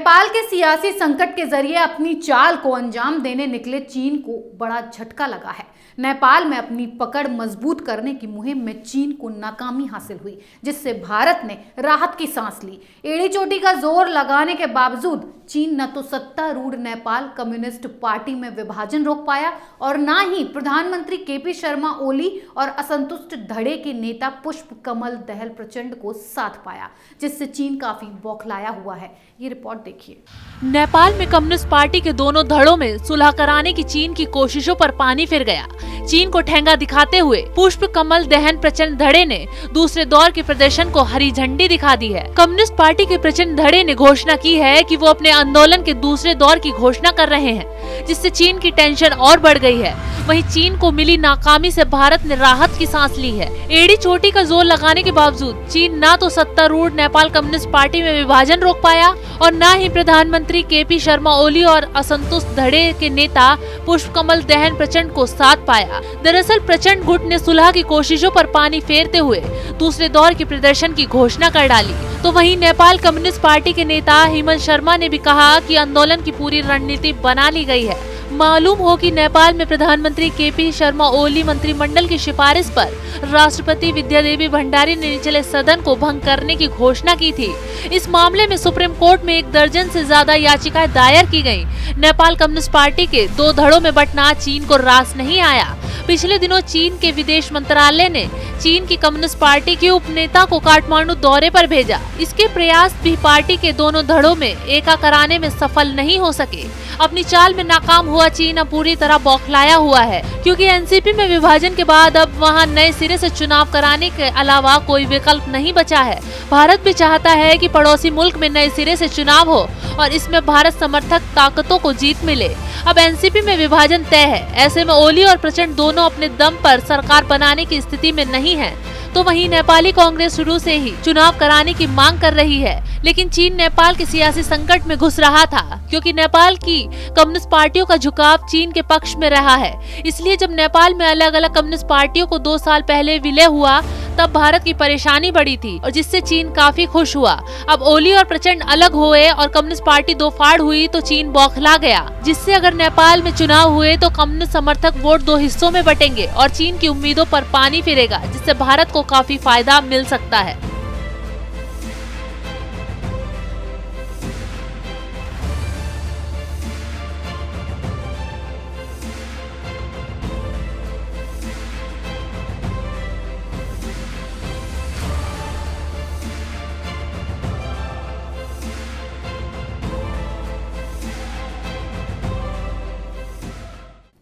नेपाल के सियासी संकट के जरिए अपनी चाल को अंजाम देने निकले चीन को बड़ा झटका लगा है। नेपाल में अपनी पकड़ मजबूत करने की मुहिम में चीन को नाकामी हासिल हुई, जिससे भारत ने राहत की सांस ली। एड़ी चोटी का जोर लगाने के बावजूद चीन न तो सत्तारूढ़ नेपाल कम्युनिस्ट पार्टी में विभाजन रोक पाया और न ही प्रधानमंत्री केपी शर्मा ओली और असंतुष्ट धड़े के नेता पुष्प कमल दहल प्रचंड को साथ पाया, जिससे चीन काफी बौखलाया हुआ है। ये रिपोर्ट देखिए। नेपाल में कम्युनिस्ट पार्टी के दोनों धड़ों में सुलह कराने की चीन की कोशिशों पर पानी फिर गया। चीन को ठेंगा दिखाते हुए पुष्प कमल दहल प्रचंड धड़े ने दूसरे दौर के प्रदर्शन को हरी झंडी दिखा दी है। कम्युनिस्ट पार्टी के प्रचंड धड़े ने घोषणा की है कि वो अपने आंदोलन के दूसरे दौर की घोषणा कर रहे हैं, जिससे चीन की टेंशन और बढ़ गई है। वहीं चीन को मिली नाकामी से भारत ने राहत की सांस ली है। एड़ी चोटी का जोर लगाने के बावजूद चीन न तो सत्तारूढ़ नेपाल कम्युनिस्ट पार्टी में विभाजन रोक पाया और न ही प्रधानमंत्री केपी शर्मा ओली और असंतुष्ट धड़े के नेता पुष्प कमल दहल प्रचंड को साथ पाया। दरअसल प्रचंड गुट ने सुलह की कोशिशों पर पानी फेरते हुए दूसरे दौर के प्रदर्शन की घोषणा कर डाली। तो वहीं नेपाल कम्युनिस्ट पार्टी के नेता हेमंत शर्मा ने भी कहा कि आंदोलन की पूरी रणनीति बना ली गई है। मालूम हो कि नेपाल में प्रधानमंत्री केपी शर्मा ओली मंत्रिमंडल की सिफारिश पर राष्ट्रपति विद्यादेवी भंडारी ने निचले सदन को भंग करने की घोषणा की थी। इस मामले में सुप्रीम कोर्ट में 1 दर्जन से ज्यादा याचिकाएं दायर की गयी। नेपाल कम्युनिस्ट पार्टी के 2 धड़ों में बंटना चीन को रास नहीं आया। पिछले दिनों चीन के विदेश मंत्रालय ने चीन की कम्युनिस्ट पार्टी के उपनेता को काठमांडू दौरे पर भेजा। इसके प्रयास भी पार्टी के दोनों धड़ों में एका कराने में सफल नहीं हो सके। अपनी चाल में नाकाम हुआ चीन अब पूरी तरह बौखलाया हुआ है, क्योंकि एनसीपी में विभाजन के बाद अब वहां नए सिरे से चुनाव कराने के अलावा कोई विकल्प नहीं बचा है। भारत भी चाहता है कि पड़ोसी मुल्क में नए सिरे से चुनाव हो और इसमें भारत समर्थक ताकतों को जीत मिले। अब एनसीपी में विभाजन तय है। ऐसे में ओली और प्रचंड दोनों अपने दम पर सरकार बनाने की स्थिति में नहीं है। तो वहीं नेपाली कांग्रेस शुरू से ही चुनाव कराने की मांग कर रही है, लेकिन चीन नेपाल के सियासी संकट में घुस रहा था, क्योंकि नेपाल की कम्युनिस्ट पार्टियों का झुकाव चीन के पक्ष में रहा है। इसलिए जब नेपाल में अलग अलग कम्युनिस्ट पार्टियों को 2 साल पहले विलय हुआ, तब भारत की परेशानी बढ़ी थी और जिससे चीन काफी खुश हुआ। अब ओली और प्रचंड अलग हुए और कम्युनिस्ट पार्टी 2 फाड़ हुई तो चीन बौखला गया, जिससे अगर नेपाल में चुनाव हुए तो कम्युनिस्ट समर्थक वोट 2 हिस्सों में बटेंगे और चीन की उम्मीदों पर पानी फिरेगा, जिससे भारत को काफी फायदा मिल सकता है।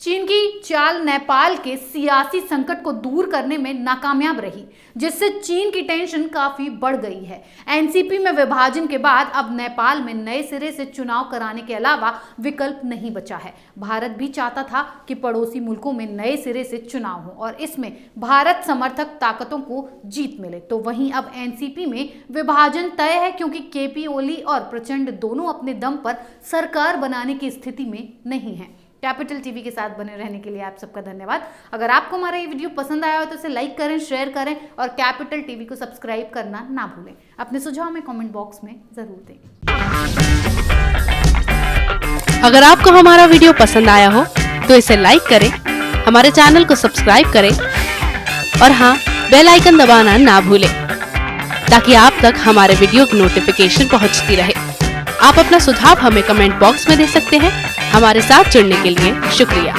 चीन की चाल नेपाल के सियासी संकट को दूर करने में नाकामयाब रही, जिससे चीन की टेंशन काफी बढ़ गई है। एनसीपी में विभाजन के बाद अब नेपाल में नए सिरे से चुनाव कराने के अलावा विकल्प नहीं बचा है। भारत भी चाहता था कि पड़ोसी मुल्कों में नए सिरे से चुनाव हो और इसमें भारत समर्थक ताकतों को जीत मिले। तो वहीं अब एनसीपी में विभाजन तय है, क्योंकि केपी ओली और प्रचंड दोनों अपने दम पर सरकार बनाने की स्थिति में नहीं है। कैपिटल टीवी के साथ बने रहने के लिए आप सबका धन्यवाद। अगर आपको हमारा ये वीडियो पसंद आया हो तो इसे लाइक करें, शेयर करें और कैपिटल टीवी को सब्सक्राइब करना ना भूलें। अपने सुझाव हमें कमेंट बॉक्स में जरूर दें। अगर आपको हमारा वीडियो पसंद आया हो तो इसे लाइक करें, हमारे चैनल को सब्सक्राइब करें और हाँ, बेल आइकन दबाना ना भूलें, ताकि आप तक हमारे वीडियो की नोटिफिकेशन पहुंचती रहे। आप अपना सुझाव हमें कमेंट बॉक्स में दे सकते हैं। हमारे साथ जुड़ने के लिए शुक्रिया।